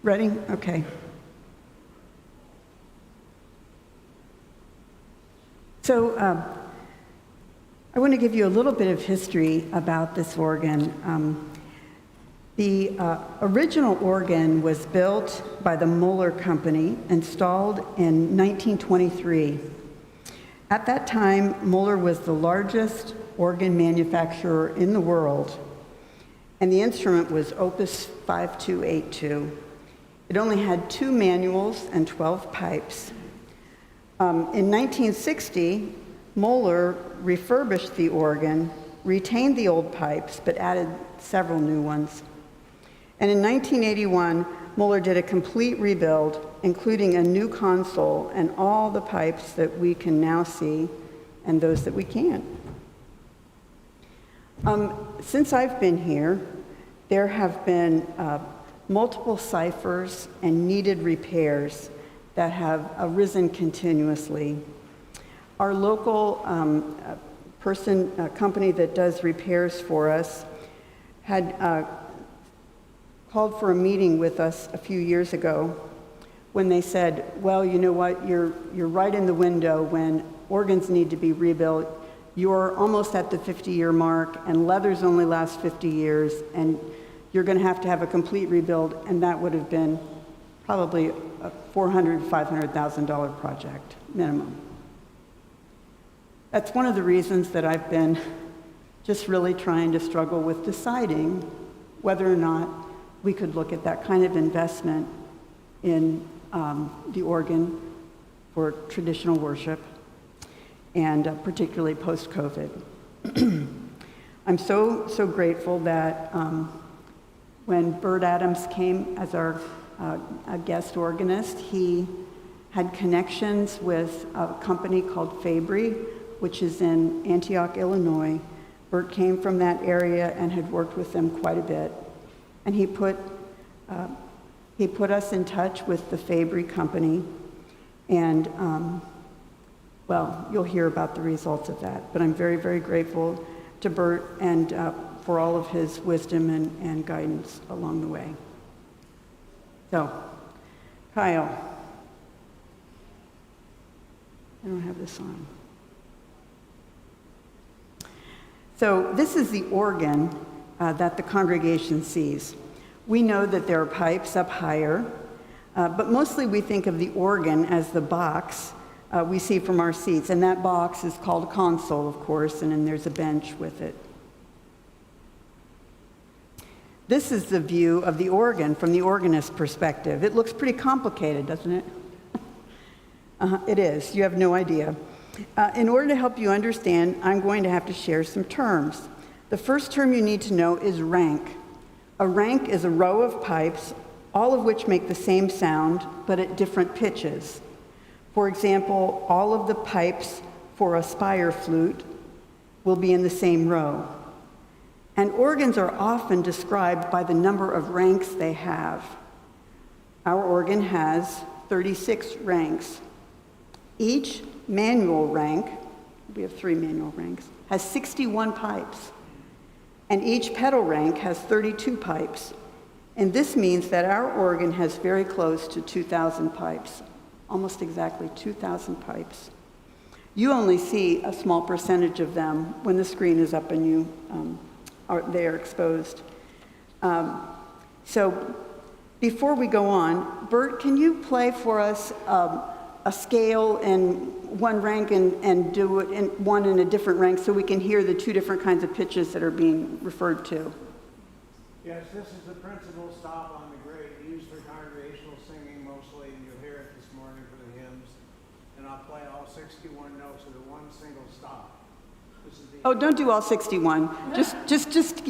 Ready? Okay. So I want to give you a little bit of history about this organ. The original organ was built by the Mueller Company, installed in 1923. At that time, Mueller was the largest organ manufacturer in the world, and the instrument was Opus 5282. It only had 2 manuals and 12 pipes. In 1960, Mueller refurbished the organ, retained the old pipes, but added several new ones. And in 1981, Mueller did a complete rebuild, including a new console and all the pipes that we can now see and those that we can't. Since I've been here, there have been multiple ciphers and needed repairs that have arisen continuously. Our local company that does repairs for us had called for a meeting with us a few years ago when they said, well, you know what, you're right in the window when organs need to be rebuilt. You're almost at the 50-year mark, and leathers only last 50 years, and you're going to have a complete rebuild, and that would have been probably a $400,000, $500,000 project, minimum. That's one of the reasons that I've been just really trying to struggle with deciding whether or not we could look at that kind of investment in the organ for traditional worship, and particularly post-COVID. I'm so grateful that when Bert Adams came as our a guest organist, he had connections with a company called Fabry, which is in Antioch, Illinois. Bert came from that area and had worked with them quite a bit. And he put us in touch with the Fabry company, and well, you'll hear about the results of that. But I'm very, very grateful to Bert and for all of his wisdom and guidance along the way. So, Kyle, I don't have this on. So this is the organ that the congregation sees. We know that there are pipes up higher, but mostly we think of the organ as the box we see from our seats, and that box is called a console, of course, and then there's a bench with it. This is the view of the organ from the organist's perspective. It looks pretty complicated, doesn't it? It is. You have no idea. In order to help you understand, I'm going to have to share some terms. The first term you need to know is rank. A rank is a row of pipes, all of which make the same sound, but at different pitches. For example, all of the pipes for a spire flute will be in the same row. And organs are often described by the number of ranks they have. Our organ has 36 ranks. Each manual rank, we have 3 manual ranks, has 61 pipes. And each pedal rank has 32 pipes. And this means that our organ has very close to 2,000 pipes, almost exactly 2,000 pipes. You only see a small percentage of them when the screen is up and they are exposed. So before we go on, Bert, can you play for us a scale in one rank and do it in one in a different rank so we can hear the 2 different kinds of pitches that are being referred to? Yes, this is the principal stop on the grade used for congregational singing mostly, and you'll hear it this morning for the hymns. And I'll play all 61 notes with a one single stop. Oh, don't do all 61. Just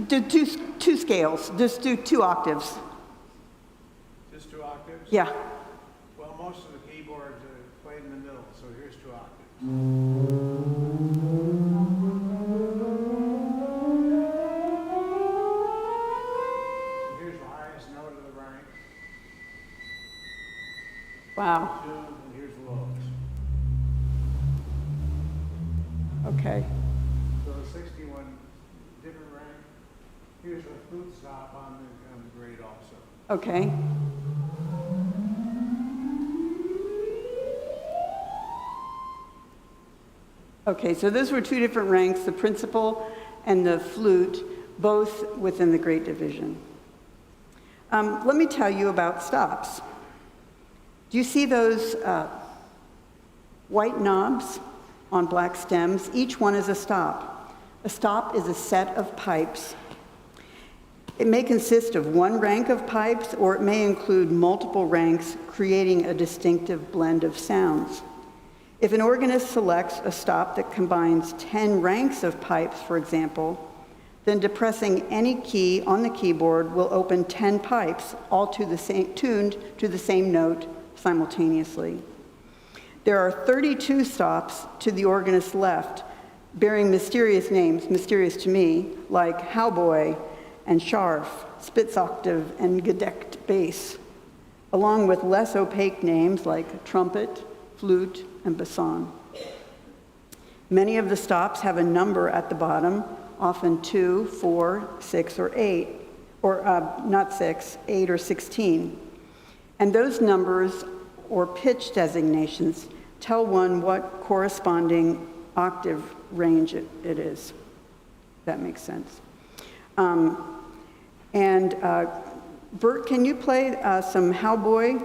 do 2 scales. Just do 2 octaves. Just 2 octaves? Yeah. Well, most of the keyboards are played in the middle, so here's 2 octaves. Here's the highest note of the rank. Wow. 2, and here's the lowest. Okay. So 61 different rank. Here's a flute stop on the grade also. Okay. Okay, so those were two different ranks, the principal and the flute, both within the Great Division. Let me tell you about stops. Do you see those white knobs on black stems? Each one is a stop. A stop is a set of pipes. It may consist of one rank of pipes, or it may include multiple ranks, creating a distinctive blend of sounds. If an organist selects a stop that combines 10 ranks of pipes, for example, then depressing any key on the keyboard will open 10 pipes, all tuned to the same note simultaneously. There are 32 stops to the organist's left, bearing mysterious names, mysterious to me, like Howboy and Scharf, Spitzoctave, and Gedeckt bass, along with less opaque names like trumpet, flute, and basson. Many of the stops have a number at the bottom, often 2, 4, 6, or 8, or not 6, 8 or 16. And those numbers or pitch designations tell one what corresponding octave range it is. That makes sense. Bert, can you play some Howboy,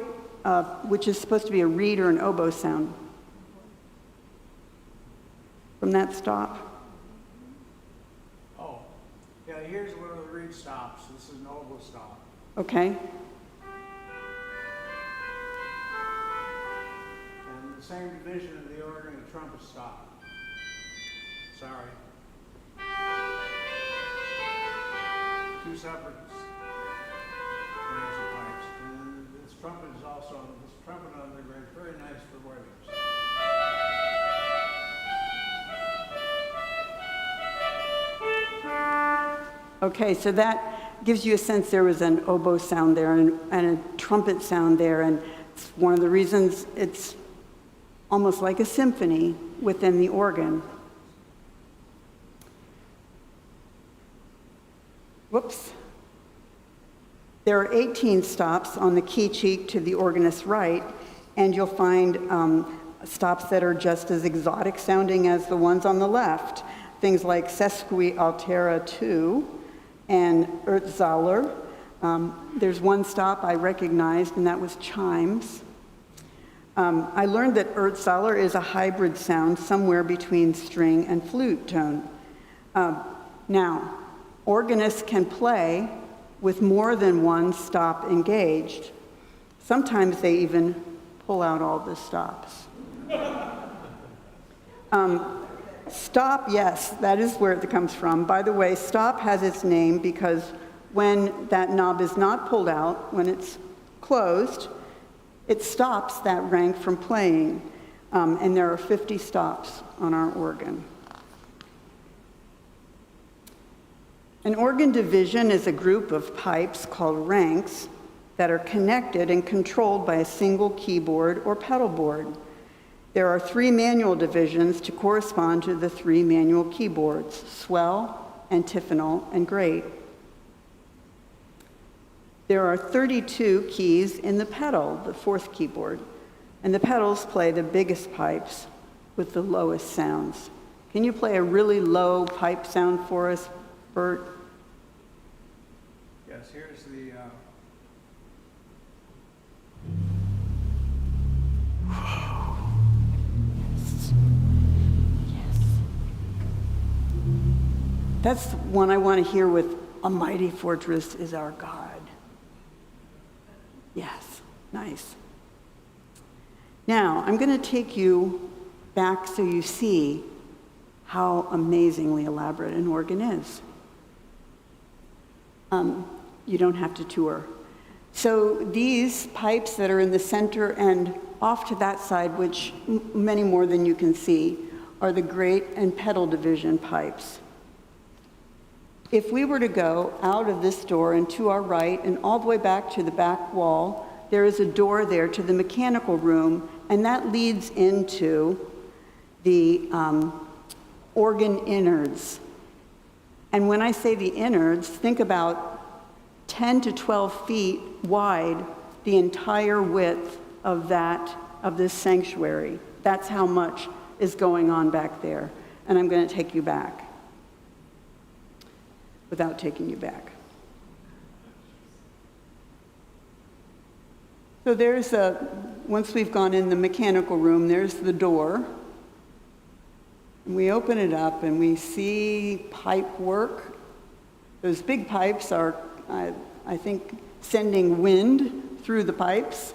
which is supposed to be a reed or an oboe sound? From that stop? Oh, yeah, here's one of the reed stops. This is an oboe stop. Okay. And the same division of the organ and trumpet stop. Sorry. Two separate ranks of pipes. And this trumpet is also, this trumpet on the grade, very nice for weddings. Okay, so that gives you a sense there was an oboe sound there and a trumpet sound there, and it's one of the reasons it's almost like a symphony within the organ. Whoops. There are 18 stops on the key cheek to the organist's right, and you'll find stops that are just as exotic sounding as the ones on the left. Things like Sesqui Altera 2 and Erzahler. There's one stop I recognized, and that was chimes. I learned that Erzahler is a hybrid sound somewhere between string and flute tone. Now, organists can play with more than one stop engaged. Sometimes they even pull out all the stops. Stop, yes, that is where it comes from. By the way, stop has its name because when that knob is not pulled out, when it's closed, it stops that rank from playing. And there are 50 stops on our organ. An organ division is a group of pipes called ranks that are connected and controlled by a single keyboard or pedal board. There are 3 manual divisions to correspond to the 3 manual keyboards: swell, antiphonal, and grate. There are 32 keys in the pedal, the 4th keyboard, and the pedals play the biggest pipes with the lowest sounds. Can you play a really low pipe sound for us, Bert? Yes, here's the... That's one I want to hear with "A Mighty Fortress is Our God." Yes, nice. Now, I'm going to take you back so you see how amazingly elaborate an organ is. You don't have to tour. So these pipes that are in the center and off to that side, which many more than you can see, are the grate and pedal division pipes. If we were to go out of this door and to our right and all the way back to the back wall, there is a door there to the mechanical room, and that leads into the organ innards. And when I say the innards, think about 10 to 12 feet wide, the entire width of this sanctuary. That's how much is going on back there. And I'm going to take you back without taking you back. So there's once we've gone in the mechanical room, there's the door. And we open it up and we see pipe work. Those big pipes are, I think, sending wind through the pipes.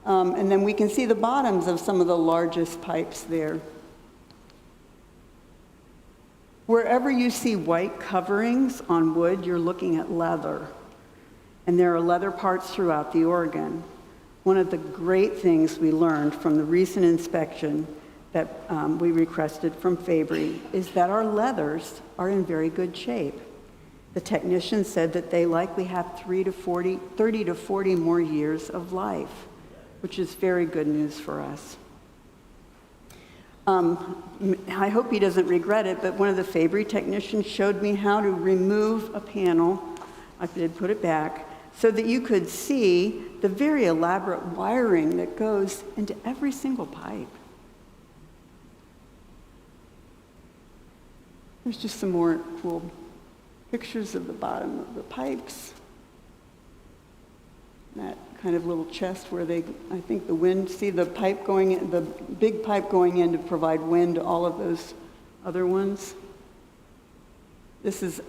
And then we can see the bottoms of some of the largest pipes there. Wherever you see white coverings on wood, you're looking at leather. And there are leather parts throughout the organ. One of the great things we learned from the recent inspection that we requested from Fabry is that our leathers are in very good shape. The technician said that they likely have 30 to 40 more years of life, which is very good news for us. I hope he doesn't regret it, but one of the Fabry technicians showed me how to remove a panel. I did put it back so that you could see the very elaborate wiring that goes into every single pipe. There's just some more cool pictures of the bottom of the pipes. That kind of little chest where I think the wind, see the pipe going in, the big pipe going in to provide wind to all of those other ones. This is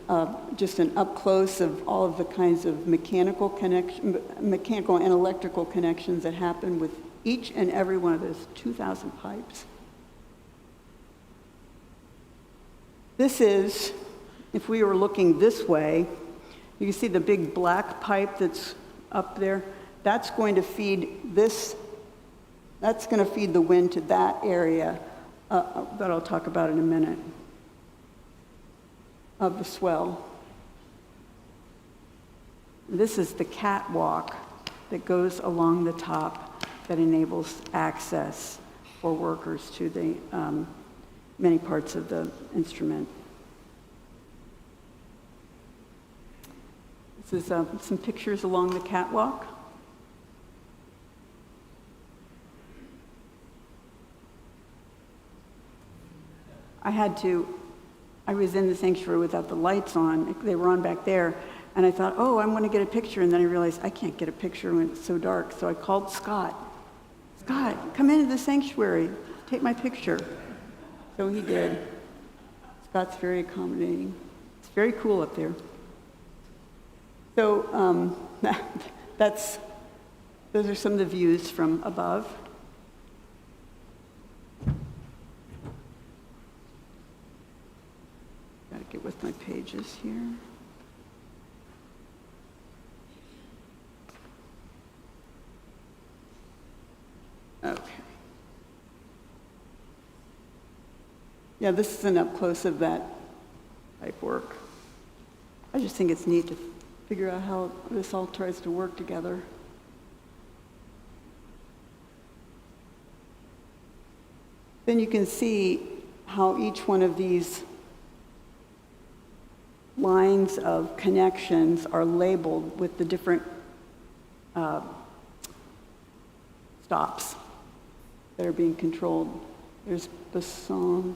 just an up close of all of the kinds of mechanical and electrical connections that happen with each and every one of those 2,000 pipes. This is, if we were looking this way, you can see the big black pipe that's up there. That's going to feed this, that's going to feed the wind to that area that I'll talk about in a minute, of the swell. This is the catwalk that goes along the top that enables access for workers to the many parts of the instrument. This is some pictures along the catwalk. I was in the sanctuary without the lights on. They were on back there. And I thought, oh, I'm going to get a picture. And then I realized I can't get a picture when it's so dark. So I called Scott. Scott, come into the sanctuary. Take my picture. So he did. Scott's very accommodating. It's very cool up there. So those are some of the views from above. Got to get with my pages here. Okay. Yeah, this is an up close of that pipe work. I just think it's neat to figure out how this all tries to work together. Then you can see how each one of these lines of connections are labeled with the different stops that are being controlled. There's Basson,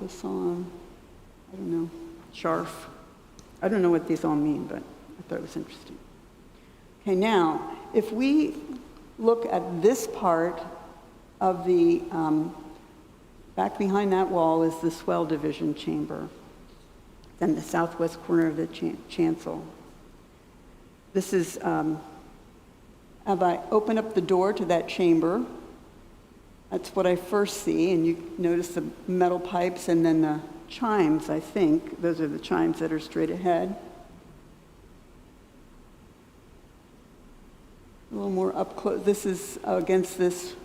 I don't know, Scharf. I don't know what these all mean, but I thought it was interesting. Okay, now, if we look at this part of the, back behind that wall is the swell division chamber, then the southwest corner of the chancel. This is, if I open up the door to that chamber, that's what I first see, and you notice the metal pipes and then the chimes, I think. Those are the chimes that are straight ahead. A little more up close. This is against this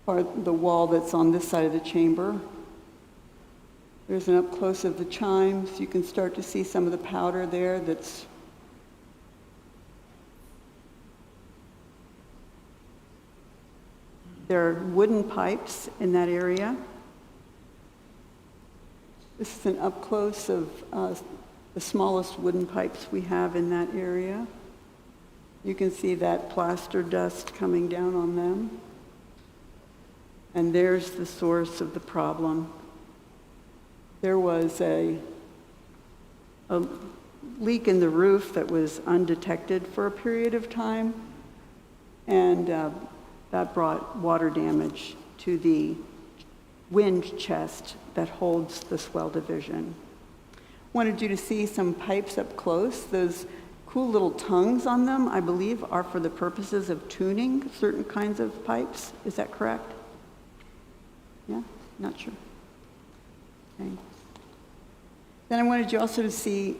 part, the wall that's on this side of the chamber. There's an up close of the chimes. You can start to see some of the powder there that's there are wooden pipes in that area. This is an up close of the smallest wooden pipes we have in that area. You can see that plaster dust coming down on them. And there's the source of the problem. There was a leak in the roof that was undetected for a period of time, and that brought water damage to the wind chest that holds the swell division. Wanted you to see some pipes up close. Those cool little tongues on them, I believe, are for the purposes of tuning certain kinds of pipes. Is that correct? Yeah? Not sure. Okay. Then I wanted you also to see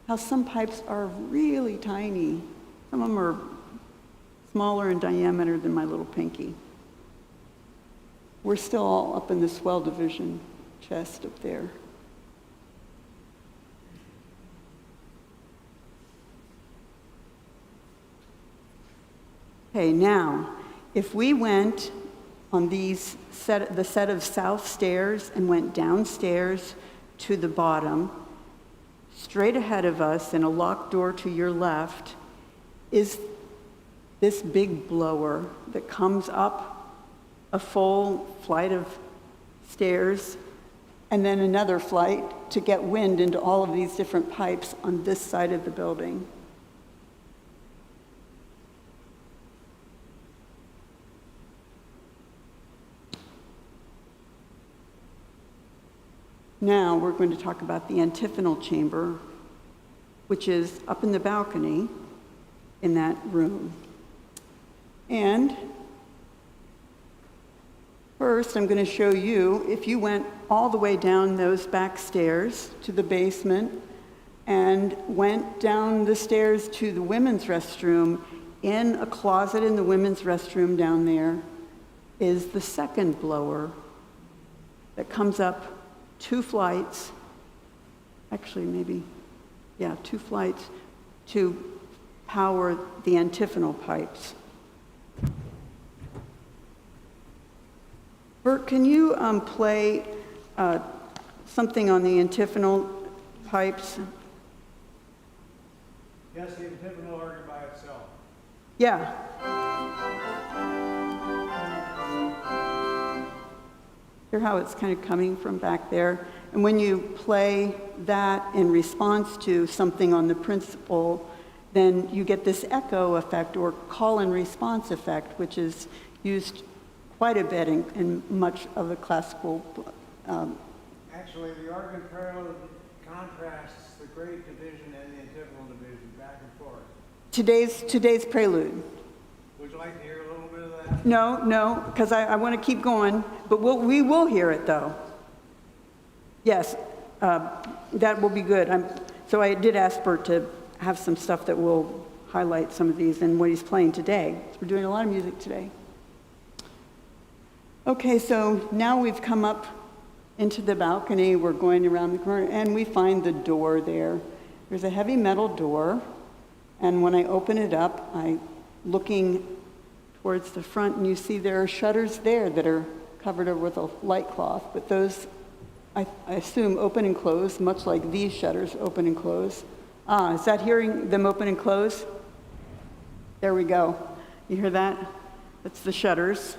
how some pipes are really tiny. Some of them are smaller in diameter than my little pinky. We're still all up in the swell division chest up there. Okay, now, if we went on the set of south stairs and went downstairs to the bottom, straight ahead of us in a locked door to your left is this big blower that comes up a full flight of stairs and then another flight to get wind into all of these different pipes on this side of the building. Now we're going to talk about the antiphonal chamber, which is up in the balcony in that room. And first, I'm going to show you, if you went all the way down those back stairs to the basement and went down the stairs to the women's restroom, in a closet in the women's restroom down there is the second blower that comes up 2 flights, actually maybe, yeah, 2 flights to power the antiphonal pipes. Bert, can you play something on the antiphonal pipes? Yes, the antiphonal organ by itself. Yeah. Hear how it's kind of coming from back there? And when you play that in response to something on the principal, then you get this echo effect or call and response effect, which is used quite a bit in much of the classical. Actually, the organ prelude contrasts the great division and the antiphonal division back and forth. Today's prelude. Would you like to hear a little bit of that? No, because I want to keep going, but we will hear it though. Yes, that will be good. So I did ask Bert to have some stuff that will highlight some of these and what he's playing today. So we're doing a lot of music today. Okay, so now we've come up into the balcony. We're going around the corner, and we find the door there. There's a heavy metal door, and when I open it up, I'm looking towards the front, and you see there are shutters there that are covered over with a light cloth, but those, I assume, open and close, much like these shutters open and close. Is that hearing them open and close? There we go. You hear that? That's the shutters.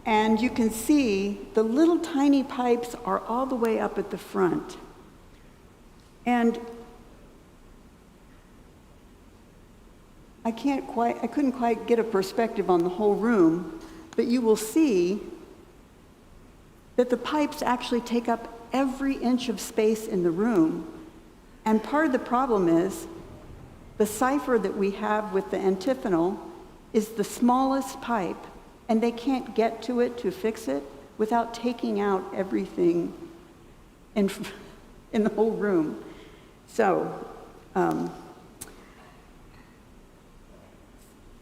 And you can see the little tiny pipes are all the way up at the front. And I couldn't quite get a perspective on the whole room, but you will see that the pipes actually take up every inch of space in the room. And part of the problem is the cipher that we have with the antiphonal is the smallest pipe, and they can't get to it to fix it without taking out everything in the whole room. So,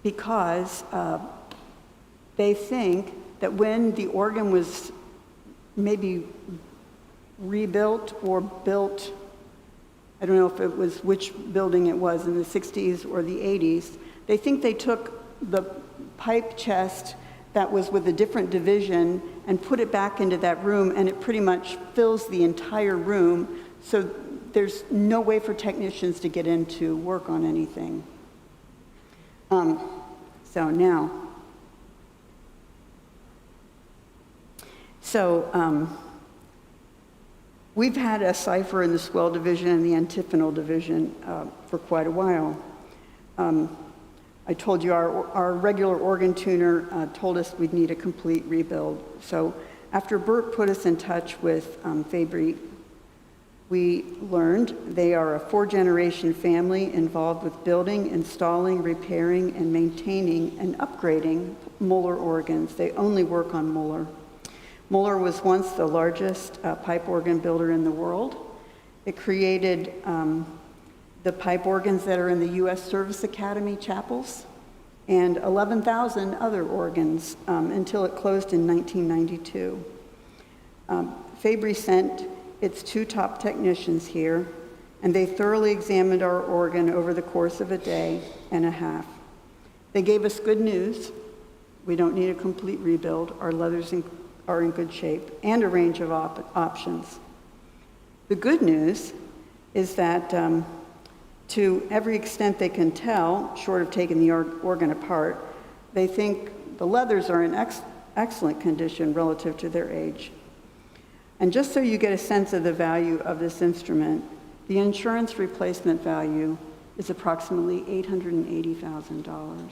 because they think that when the organ was maybe rebuilt or built, I don't know if it was which building it was in the 60s or the 80s, they think they took the pipe chest that was with a different division and put it back into that room, and it pretty much fills the entire room, so there's no way for technicians to get in to work on anything. So now, So we've had a cipher in the swell division and the antiphonal division for quite a while. I told you our regular organ tuner told us we'd need a complete rebuild. So after Bert put us in touch with Fabry, we learned they are a 4-generation family involved with building, installing, repairing, and maintaining and upgrading Moeller organs. They only work on Moeller. Moeller was once the largest pipe organ builder in the world. It created the pipe organs that are in the U.S. Service Academy chapels and 11,000 other organs until it closed in 1992. Fabry sent its 2 top technicians here, and they thoroughly examined our organ over the course of a day and a half. They gave us good news. We don't need a complete rebuild. Our leathers are in good shape, and a range of options. The good news is that to every extent they can tell, short of taking the organ apart, they think the leathers are in excellent condition relative to their age. And just so you get a sense of the value of this instrument, the insurance replacement value is approximately $880,000.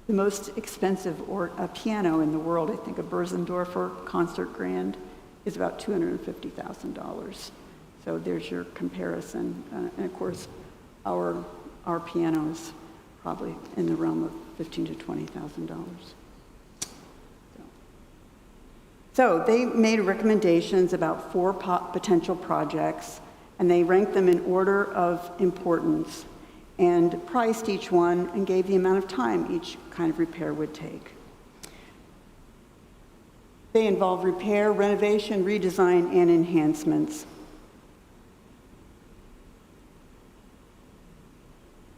The most expensive piano in the world, I think a Börsendorfer concert grand, is about $250,000. So there's your comparison. And of course, our piano is probably in the realm of $15,000 to $20,000. So they made recommendations about 4 potential projects, and they ranked them in order of importance and priced each one and gave the amount of time each kind of repair would take. They involve repair, renovation, redesign, and enhancements.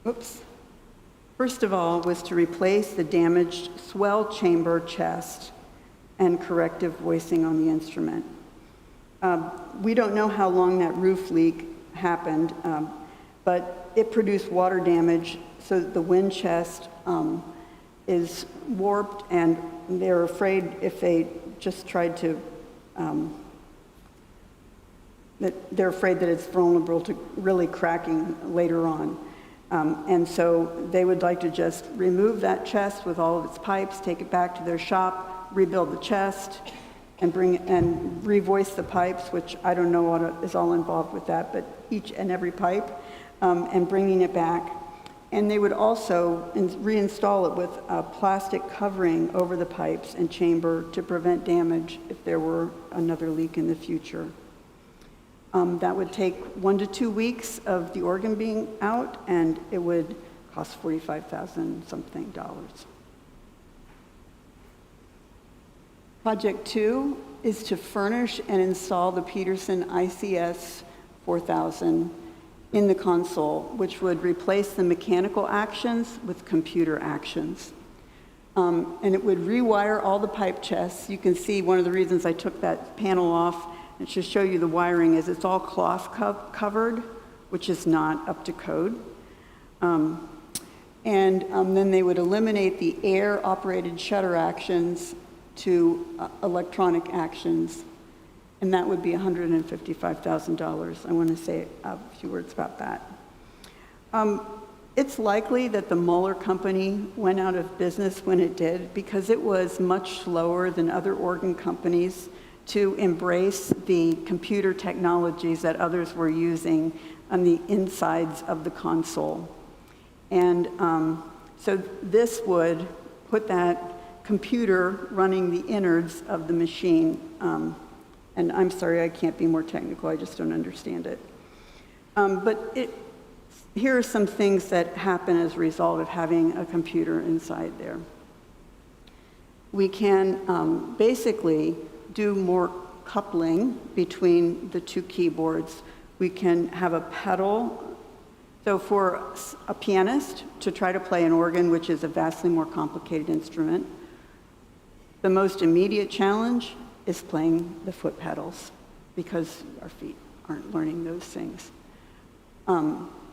Oops. First of all was to replace the damaged swell chamber chest and corrective voicing on the instrument. We don't know how long that roof leak happened, but it produced water damage so that the wind chest is warped, and they're afraid if they just tried to, they're afraid that it's vulnerable to really cracking later on. And so they would like to just remove that chest with all of its pipes, take it back to their shop, rebuild the chest, and revoice the pipes, which I don't know what is all involved with that, but each and every pipe, and bringing it back. And they would also reinstall it with a plastic covering over the pipes and chamber to prevent damage if there were another leak in the future. That would take 1 to 2 weeks of the organ being out, and it would cost $45,000 something. Project 2 is to furnish and install the Peterson ICS 4000 in the console, which would replace the mechanical actions with computer actions. And it would rewire all the pipe chests. You can see one of the reasons I took that panel off and to show you the wiring is it's all cloth covered, which is not up to code. Then they would eliminate the air-operated shutter actions to electronic actions, and that would be $155,000. I want to say a few words about that. It's likely that the Moeller company went out of business when it did because it was much slower than other organ companies to embrace the computer technologies that others were using on the insides of the console. And so this would put that computer running the innards of the machine. And I'm sorry, I can't be more technical, I just don't understand it. Here are some things that happen as a result of having a computer inside there. We can basically do more coupling between the 2 keyboards. We can have a pedal. So for a pianist to try to play an organ, which is a vastly more complicated instrument, the most immediate challenge is playing the foot pedals because our feet aren't learning those things.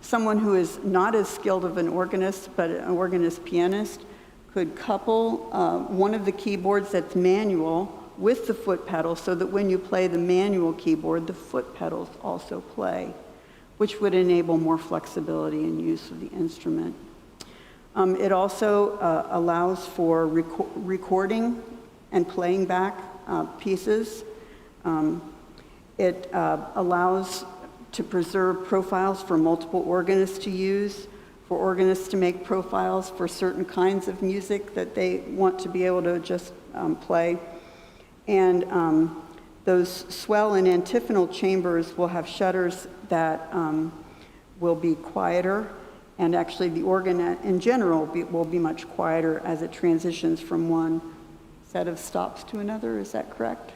Someone who is not as skilled of an organist, but an organist pianist, could couple one of the keyboards that's manual with the foot pedal so that when you play the manual keyboard, the foot pedals also play, which would enable more flexibility in use of the instrument. It also allows for recording and playing back pieces. It allows to preserve profiles for multiple organists to use, for organists to make profiles for certain kinds of music that they want to be able to just play. And those swell and antiphonal chambers will have shutters that will be quieter, and actually the organ in general will be much quieter as it transitions from one set of stops to another. Is that correct?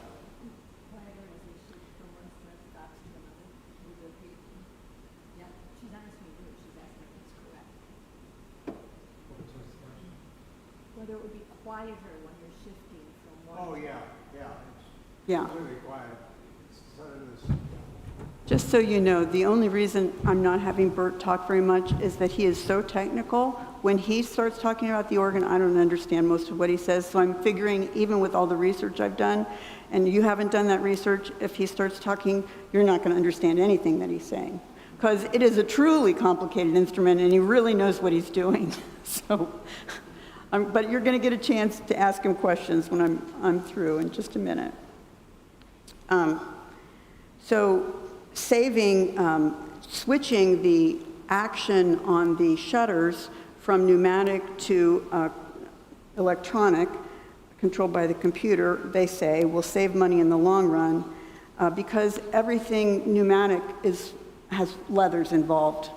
Whether it would be quieter when you're shifting from one. Oh, yeah, yeah. Yeah. It's really quiet. It's sort of this. Just so you know, the only reason I'm not having Bert talk very much is that he is so technical. When he starts talking about the organ, I don't understand most of what he says. So I'm figuring, even with all the research I've done, and you haven't done that research, if he starts talking, you're not going to understand anything that he's saying. Because it is a truly complicated instrument, and he really knows what he's doing. So, but you're going to get a chance to ask him questions when I'm through in just a minute. So switching the action on the shutters from pneumatic to electronic, controlled by the computer, they say, will save money in the long run because everything pneumatic has leathers involved.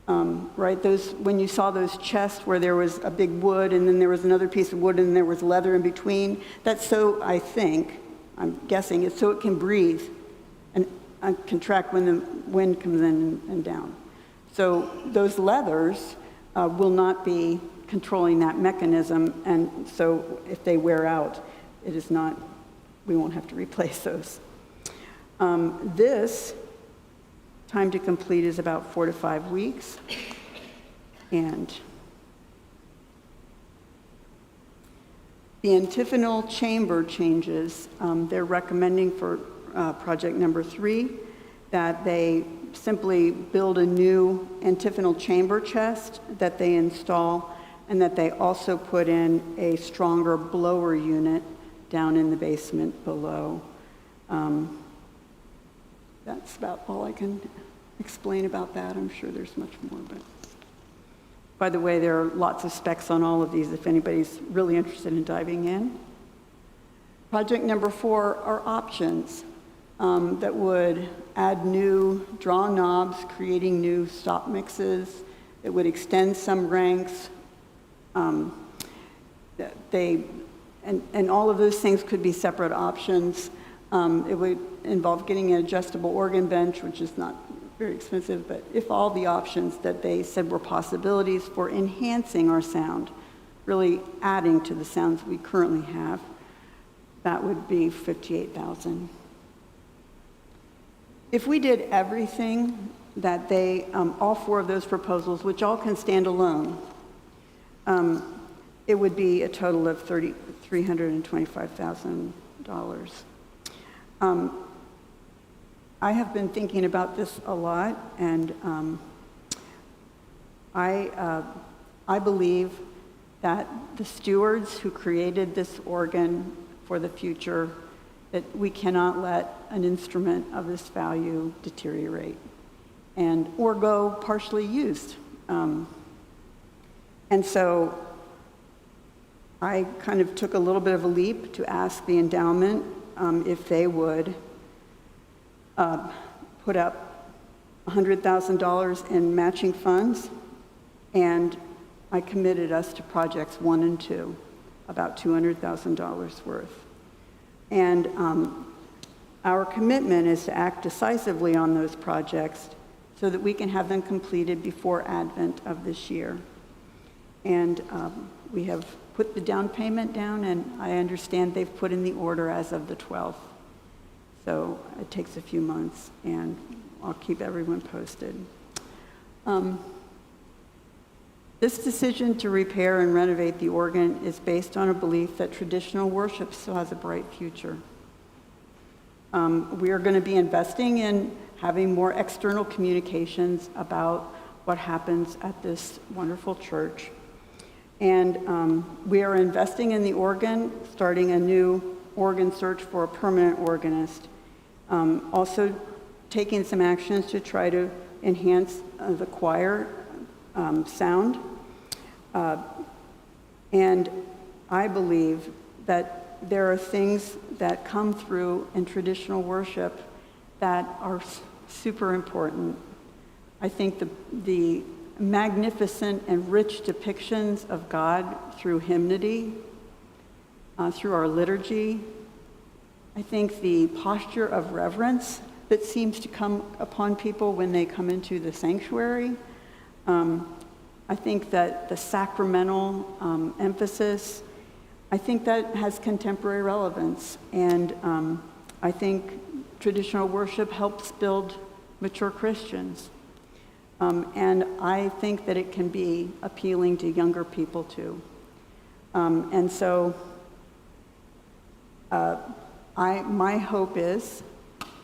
Right? When you saw those chests where there was a big wood and then there was another piece of wood and there was leather in between, that's so, I think, I'm guessing, it's so it can breathe and contract when the wind comes in and down. So those leathers will not be controlling that mechanism, and so if they wear out, we won't have to replace those. This time to complete is about 4 to 5 weeks, and the antiphonal chamber changes, they're recommending for project number 3 that they simply build a new antiphonal chamber chest that they install, and that they also put in a stronger blower unit down in the basement below. That's about all I can explain about that. I'm sure there's much more, but by the way, there are lots of specs on all of these if anybody's really interested in diving in. Project number 4 are options that would add new draw knobs, creating new stop mixes. It would extend some ranks. And all of those things could be separate options. It would involve getting an adjustable organ bench, which is not very expensive, but if all the options that they said were possibilities for enhancing our sound, really adding to the sounds we currently have, that would be $58,000. If we did everything that they, all 4 of those proposals, which all can stand alone, it would be a total of $325,000. I have been thinking about this a lot, and I believe that the stewards who created this organ for the future, that we cannot let an instrument of this value deteriorate or go partially used. And so I kind of took a little bit of a leap to ask the endowment if they would put up $100,000 in matching funds, and I committed us to projects 1 and 2, about $200,000 worth. And our commitment is to act decisively on those projects so that we can have them completed before Advent of this year. And we have put the down payment down, and I understand they've put in the order as of the 12th. So it takes a few months, and I'll keep everyone posted. This decision to repair and renovate the organ is based on a belief that traditional worship still has a bright future. We are going to be investing in having more external communications about what happens at this wonderful church. And we are investing in the organ, starting a new organ search for a permanent organist. Also taking some actions to try to enhance the choir sound. And I believe that there are things that come through in traditional worship that are super important. I think the magnificent and rich depictions of God through hymnody, through our liturgy. I think the posture of reverence that seems to come upon people when they come into the sanctuary. I think that the sacramental emphasis, I think that has contemporary relevance. And I think traditional worship helps build mature Christians. And I think that it can be appealing to younger people too. And so my hope is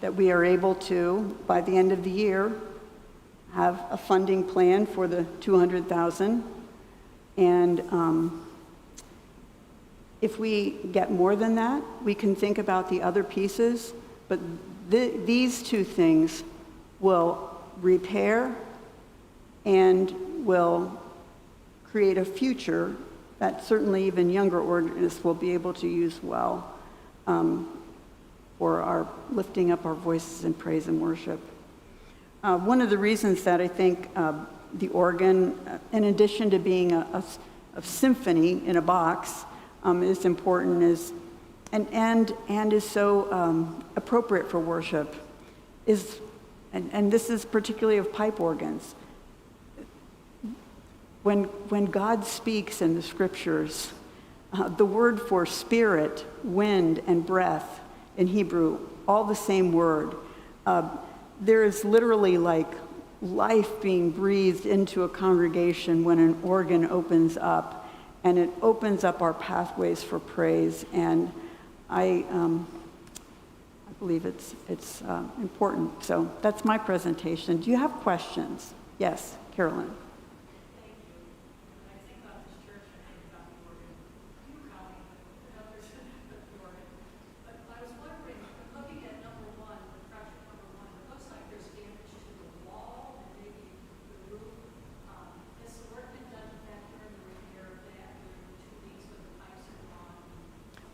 that we are able to, by the end of the year, have a funding plan for the $200,000. And if we get more than that, we can think about the other pieces. But these two things will repair and will create a future that certainly even younger organists will be able to use well for our lifting up our voices in praise and worship. One of the reasons that I think the organ, in addition to being a symphony in a box, is important and is so appropriate for worship is, and this is particularly of pipe organs. When God speaks in the scriptures, the word for spirit, wind, and breath in Hebrew, all the same word. There is literally like life being breathed into a congregation when an organ opens up, and it opens up our pathways for praise. And I believe it's important. So that's my presentation. Do you have questions? Yes, Carolyn.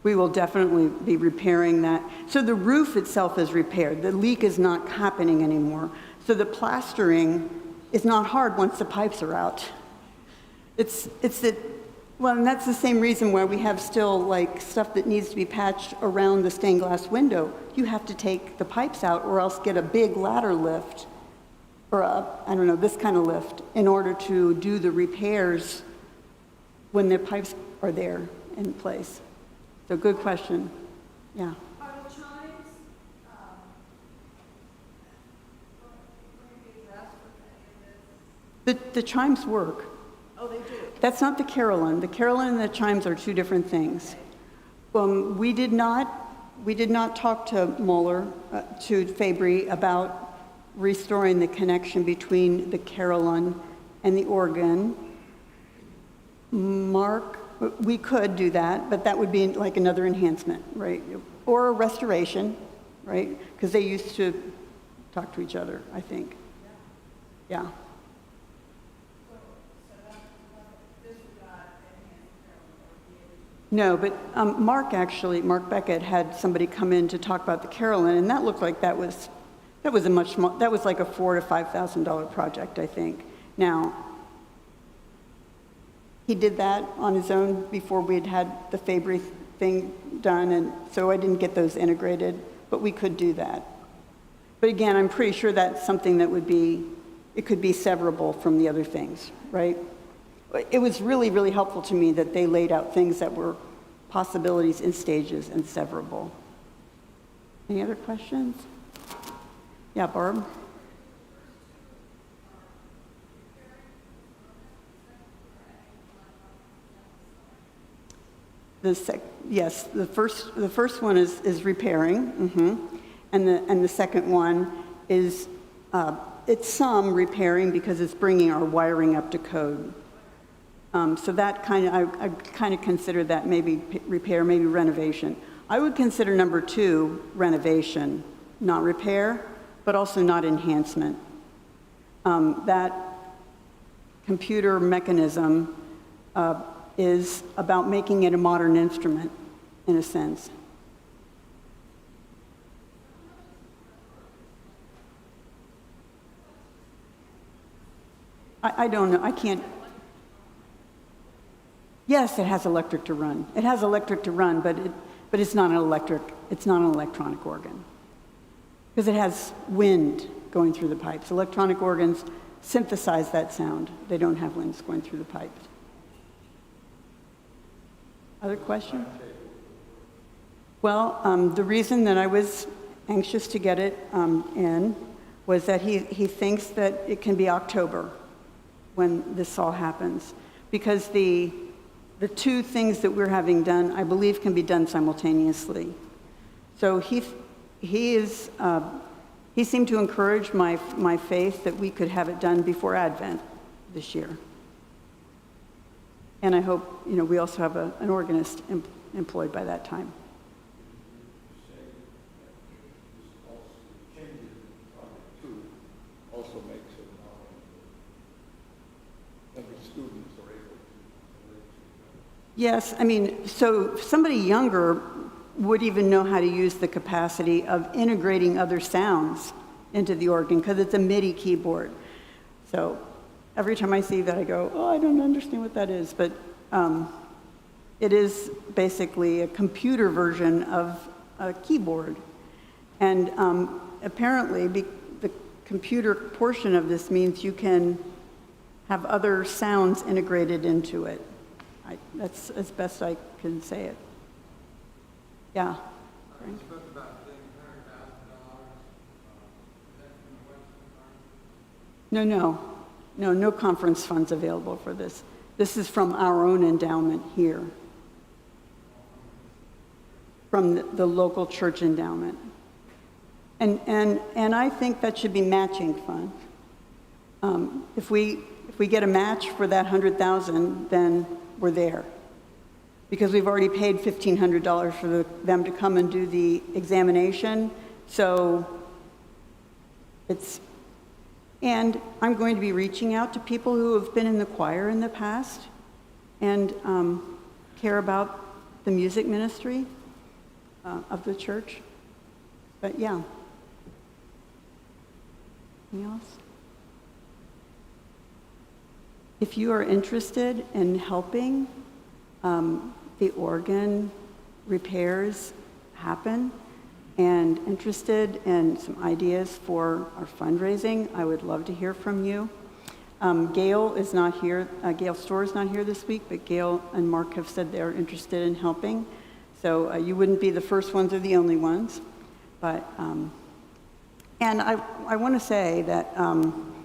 We will definitely be repairing that. So the roof itself is repaired. The leak is not happening anymore. So the plastering is not hard once the pipes are out. Well, and that's the same reason why we have still like stuff that needs to be patched around the stained glass window. You have to take the pipes out or else get a big ladder lift or this kind of lift in order to do the repairs when the pipes are there in place. So good question. Yeah. Are the chimes, The chimes work. oh, they do? That's not the carillon. The carillon and the chimes are two different things. We did not talk to Mueller, to Fabry, about restoring the connection between the carillon and the organ. Mark, we could do that, but that would be like another enhancement, right? Or a restoration, right? Because they used to talk to each other, I think. Yeah. No, but Mark Beckett had somebody come in to talk about the carillon, and that looked like that was like a $4,000 to $5,000 project, I think. Now, he did that on his own before we had the Fabry thing done, and so I didn't get those integrated, but we could do that. But again, I'm pretty sure that's something that it could be severable from the other things, right? It was really, really helpful to me that they laid out things that were possibilities in stages and severable. Any other questions? Yeah, Barb? Yes, the first one is repairing, and the second one is it's some repairing because it's bringing our wiring up to code. So that I kind of consider that maybe repair, maybe renovation. I would consider number 2 renovation, not repair, but also not enhancement. That computer mechanism is about making it a modern instrument, in a sense. I don't know, I can't. Yes, it has electric to run. It has electric to run, but it's not an electronic organ. Because it has wind going through the pipes. Electronic organs synthesize that sound. They don't have winds going through the pipes. Other question? Well, the reason that I was anxious to get it in was that he thinks that it can be October when this all happens. Because the 2 things that we're having done, I believe, can be done simultaneously. So he seemed to encourage my faith that we could have it done before Advent this year. And I hope, we also have an organist employed by that time. Also makes it every students are able to. Yes, so somebody younger would even know how to use the capacity of integrating other sounds into the organ because it's a MIDI keyboard. So every time I see that, I go, I don't understand what that is. But it is basically a computer version of a keyboard. And apparently, the computer portion of this means you can have other sounds integrated into it. That's as best I can say it. Yeah. Frank? No conference funds available for this. This is from our own endowment here, from the local church endowment. And I think that should be matching funds. If we get a match for that $100,000, then we're there. Because we've already paid $1,500 for them to come and do the examination. So and I'm going to be reaching out to people who have been in the choir in the past and care about the music ministry of the church. But yeah. Anything else? If you are interested in helping the organ repairs happen and interested in some ideas for our fundraising, I would love to hear from you. Gail is not here. Gail Storr is not here this week, but Gail and Mark have said they're interested in helping. So you wouldn't be the first ones or the only ones. But and I want to say that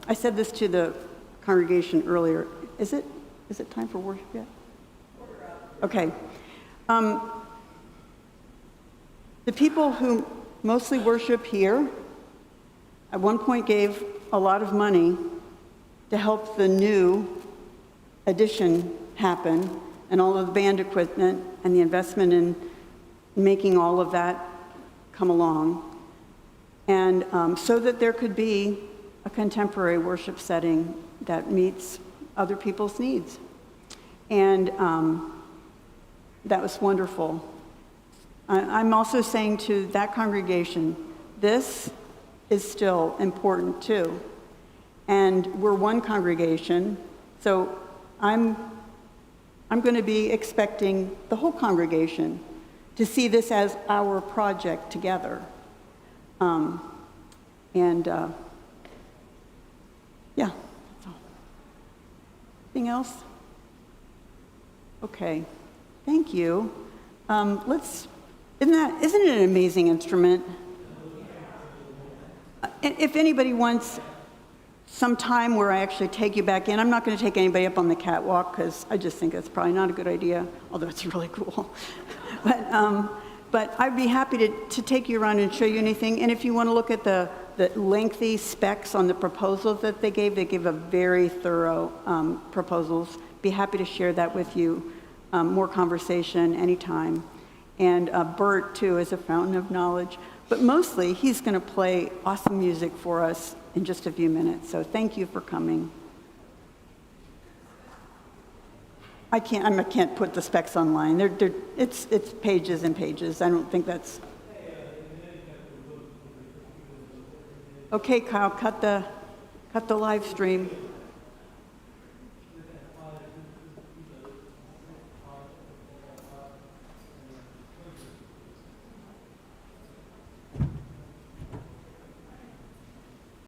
I said this to the congregation earlier. Is it time for worship yet? Okay. The people who mostly worship here at one point gave a lot of money to help the new addition happen and all of the band equipment and the investment in making all of that come along. And so that there could be a contemporary worship setting that meets other people's needs. And that was wonderful. I'm also saying to that congregation, this is still important too. And we're one congregation, so I'm going to be expecting the whole congregation to see this as our project together. Yeah, that's all. Anything else? Okay, thank you. Isn't it an amazing instrument? If anybody wants, some time where I actually take you back in. I'm not going to take anybody up on the catwalk because I just think that's probably not a good idea, although it's really cool. But I'd be happy to take you around and show you anything. And if you want to look at the lengthy specs on the proposals that they gave a very thorough proposals. Be happy to share that with you. More conversation anytime. And Bert, too, is a fountain of knowledge. But mostly, he's going to play awesome music for us in just a few minutes. So thank you for coming. I can't put the specs online. It's pages and pages. I don't think that's... Okay, Kyle, cut the live stream.